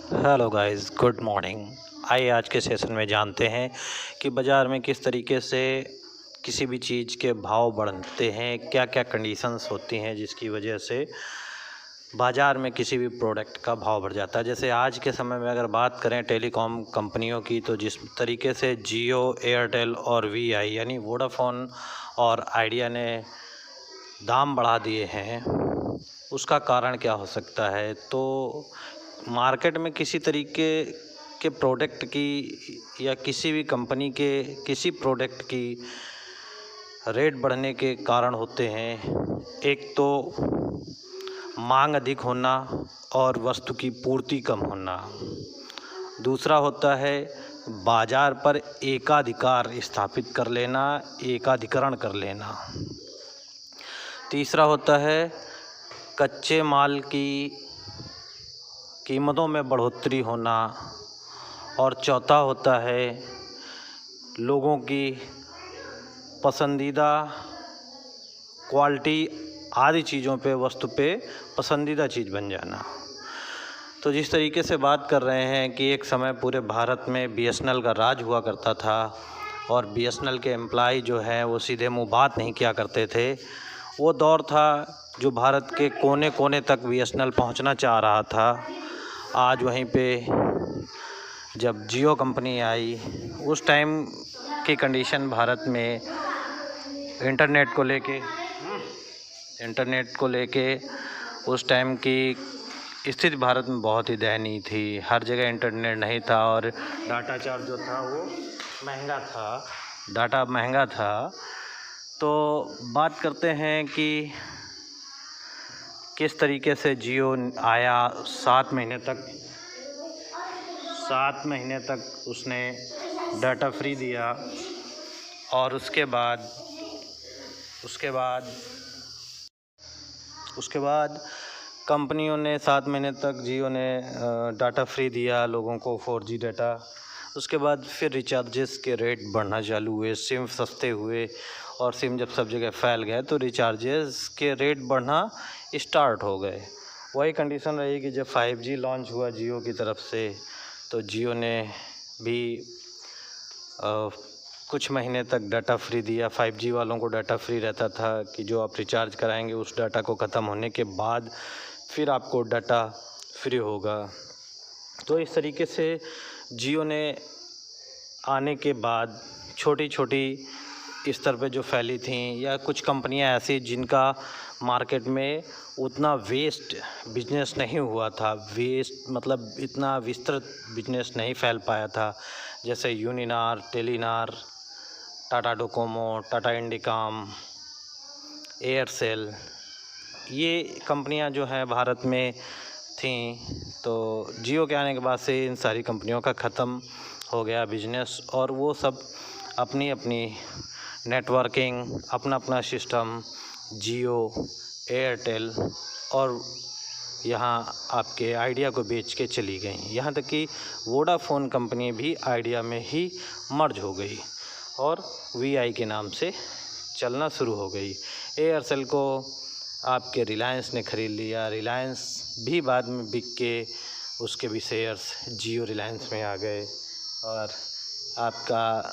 Hello guys, good morning. आइए आज के सेशन में जानते हैं कि बाज़ार में किस तरीके से किसी भी चीज़ के भाव बढ़ते हैं, क्या क्या कंडीशंस होती हैं जिसकी वजह से बाज़ार में किसी भी प्रोडक्ट का भाव बढ़ जाता है। जैसे आज के समय में अगर बात करें टेलीकॉम कंपनियों की, तो जिस तरीके से जियो, एयरटेल और वीआई यानी वोडाफोन और आइडिया ने दाम बढ़ा दिए हैं, उसका कारण क्या हो सकता है? तो मार्केट में किसी तरीके के प्रोडक्ट की या किसी भी कंपनी के किसी प्रोडक्ट की रेट बढ़ने के कारण होते हैं। एक तो मांग अधिक होना और वस्तु की पूर्ति कम होना। दूसरा होता है बाजार पर एकाधिकार स्थापित कर लेना, एकाधिकरण कर लेना। तीसरा होता है कच्चे माल की कीमतों में बढ़ोतरी होना। और चौथा होता है लोगों की पसंदीदा क्वालिटी आदि चीज़ों पे, वस्तु पे पसंदीदा चीज़ बन जाना। तो जिस तरीके से बात कर रहे हैं कि एक समय पूरे भारत में बीएसएनएल का राज हुआ करता था और बीएसएनएल के एम्प्लॉय जो हैं वो सीधे मुँह बात नहीं किया करते थे। वो दौर था जो भारत के कोने कोने तक बीएसएनएल पहुंचना चाह रहा था। आज वहीं पे जब जियो कंपनी आई, उस टाइम की कंडीशन भारत में इंटरनेट को लेके उस टाइम की स्थिति भारत में बहुत ही दयनीय थी। हर जगह इंटरनेट नहीं था और डाटा चार्ज जो था वो महंगा था, डाटा महंगा था। तो बात करते हैं कि किस तरीके से जियो आया। 7 महीने तक उसने डाटा फ्री दिया और उसके बाद कंपनियों ने 7 महीने तक जियो ने डाटा फ्री दिया लोगों को, 4G डाटा। उसके बाद फिर रिचार्जेस के रेट बढ़ना चालू हुए, सिम सस्ते हुए और सिम जब सब जगह फैल गए तो रिचार्जेस के रेट बढ़ना स्टार्ट हो गए। वही कंडीशन रही कि जब 5G लॉन्च हुआ जियो की तरफ से, तो जियो ने भी कुछ महीने तक डाटा फ्री दिया। 5G वालों को डाटा फ्री रहता था कि जो आप रिचार्ज कराएंगे उस डाटा को ख़त्म होने के बाद फिर आपको डाटा फ्री होगा। तो इस तरीके से जियो ने आने के बाद छोटी छोटी स्तर पे जो फैली थी, या कुछ कंपनियां ऐसी जिनका मार्केट में उतना वेस्ट बिजनेस नहीं हुआ था, वेस्ट मतलब इतना विस्तृत बिजनेस नहीं फैल पाया था, जैसे Uninor, Telenor, Tata Docomo, Tata Indicom, Aircel, ये कंपनियां जो हैं भारत में थी। तो जियो के आने के बाद से इन सारी कंपनियों का ख़त्म हो गया बिजनेस और वो सब अपनी अपनी नेटवर्किंग, अपना अपना सिस्टम, जियो, एयरटेल और यहाँ आपके आइडिया को बेच के चली गई। यहाँ तक कि वोडाफोन कंपनी भी आइडिया में ही मर्ज हो गई और वीआई के नाम से चलना शुरू हो गई। एयरसेल को आपके रिलायंस ने ख़रीद लिया। रिलायंस भी बाद में बिक के उसके भी शेयर्स जियो रिलायंस में आ गए और आपका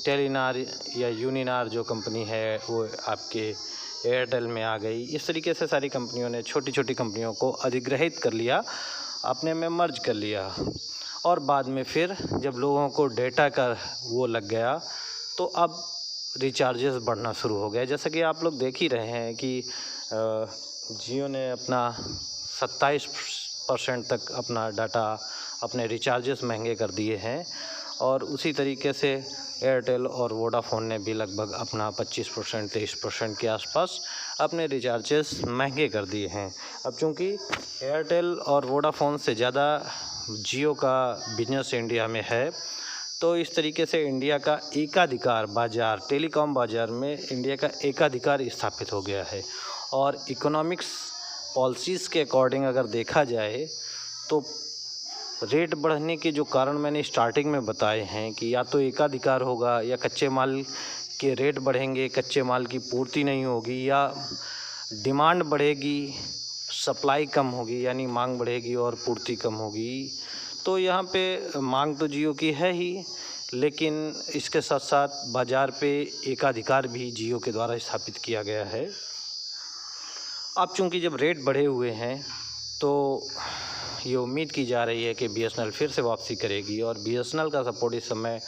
टेलीनार या यूनिनार जो कंपनी है वो आपके एयरटेल में आ गई। इस तरीके से सारी कंपनियों ने छोटी छोटी कंपनियों को अधिग्रहित कर लिया, अपने में मर्ज कर लिया। और बाद में फिर जब लोगों को डेटा का वो लग गया तो अब रिचार्जेस बढ़ना शुरू हो गया। जैसा कि आप लोग देख ही रहे हैं कि जियो ने अपना 27% तक अपना डाटा, अपने रिचार्जेस महंगे कर दिए हैं और उसी तरीके से एयरटेल और वोडाफोन ने भी लगभग अपना 25%, 23% के आसपास अपने रिचार्जेस महंगे कर दिए हैं। अब चूँकि एयरटेल और वोडाफोन से ज़्यादा जियो का बिजनेस इंडिया में है, तो इस तरीके से इंडिया का एकाधिकार बाज़ार, टेलीकॉम बाज़ार में इंडिया का एकाधिकार स्थापित हो गया है। और इकोनॉमिक्स पॉलिसीज़ के अकॉर्डिंग अगर देखा जाए तो रेट बढ़ने के जो कारण मैंने स्टार्टिंग में बताए हैं कि या तो एकाधिकार होगा या कच्चे माल के रेट बढ़ेंगे, कच्चे माल की पूर्ति नहीं होगी, या डिमांड बढ़ेगी, सप्लाई कम होगी यानी मांग बढ़ेगी और पूर्ति कम होगी। तो यहाँ पे मांग तो जियो की है ही, लेकिन इसके साथ साथ बाज़ार पे एकाधिकार भी जियो के द्वारा स्थापित किया गया है। अब चूँकि जब रेट बढ़े हुए हैं तो ये उम्मीद की जा रही है कि बीएसएनएल फिर से वापसी करेगी, और बीएसएनएल का सपोर्ट इस समय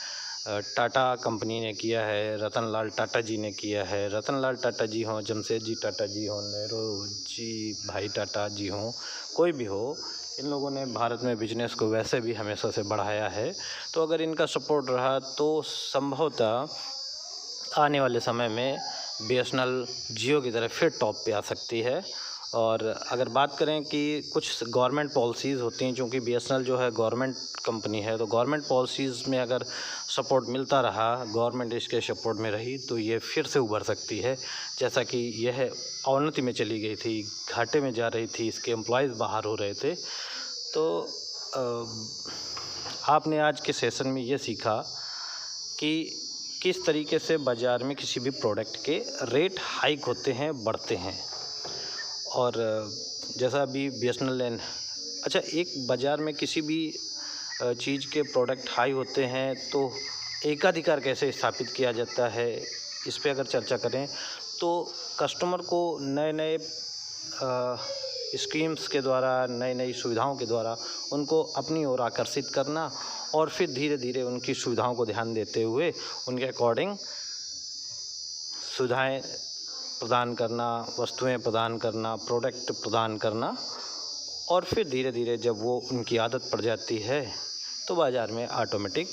टाटा कंपनी ने किया है, रतन लाल टाटा जी ने किया है। रतन लाल टाटा जी हों, जमशेद जी टाटा जी हों, नेहरू जी भाई टाटा जी हों, कोई भी हो, इन लोगों ने भारत में बिजनेस को वैसे भी हमेशा से बढ़ाया है। तो अगर इनका सपोर्ट रहा तो संभवतः आने वाले समय में बीएसएनएल जियो की तरह फिर टॉप पे आ सकती है। और अगर बात करें कि कुछ गवर्नमेंट पॉलिसीज़ होती हैं, क्योंकि बीएसएनएल जो है गवर्नमेंट कंपनी है, तो गवर्नमेंट पॉलिसीज़ में अगर सपोर्ट मिलता रहा, गवर्नमेंट इसके सपोर्ट में रही, तो ये फिर से उभर सकती है। जैसा कि यह अवनति में चली गई थी, घाटे में जा रही थी, इसके एम्प्लॉयज़ बाहर हो रहे थे। तो आपने आज के सेशन में ये सीखा कि किस तरीके से बाज़ार में किसी भी प्रोडक्ट के रेट हाइक होते हैं, बढ़ते हैं। और जैसा अभी बीएसएनएल ने अच्छा, एक बाज़ार में किसी भी चीज़ के प्रोडक्ट हाई होते हैं तो एकाधिकार कैसे स्थापित किया जाता है, इस पे अगर चर्चा करें तो कस्टमर को नए नए स्कीम्स के द्वारा, नई नई सुविधाओं के द्वारा उनको अपनी ओर आकर्षित करना, और फिर धीरे धीरे उनकी सुविधाओं को ध्यान देते हुए उनके अकॉर्डिंग सुविधाएं प्रदान करना, वस्तुएं प्रदान करना, प्रोडक्ट प्रदान करना, और फिर धीरे धीरे जब वो उनकी आदत पड़ जाती है तो बाज़ार में ऑटोमेटिक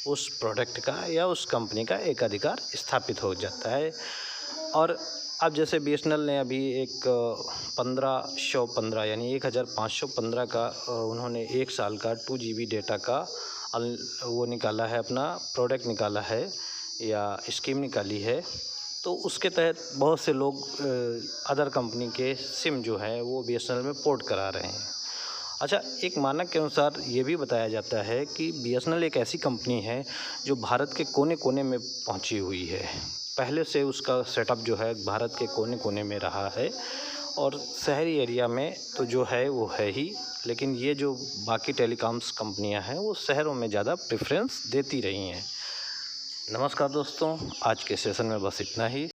उस प्रोडक्ट का या उस कंपनी का एकाधिकार स्थापित हो जाता है। और अब जैसे बीएसएनएल ने अभी एक 1515 यानी 1515 का उन्होंने 1 साल का 2 GB डेटा का वो निकाला है, अपना प्रोडक्ट निकाला है या स्कीम निकाली है। तो उसके तहत बहुत से लोग अदर कंपनी के सिम जो है वो बीएसएनएल में पोर्ट करा रहे हैं। अच्छा, एक मानक के अनुसार ये भी बताया जाता है कि बीएसएनएल एक ऐसी कंपनी है जो भारत के कोने कोने में पहुंची हुई है। पहले से उसका सेटअप जो है भारत के कोने कोने में रहा है, और शहरी एरिया में तो जो है वो है ही, लेकिन ये जो बाकी टेलीकॉम्स कंपनियां हैं वो शहरों में ज़्यादा प्रेफरेंस देती रही हैं। नमस्कार दोस्तों, आज के सेशन में बस इतना ही।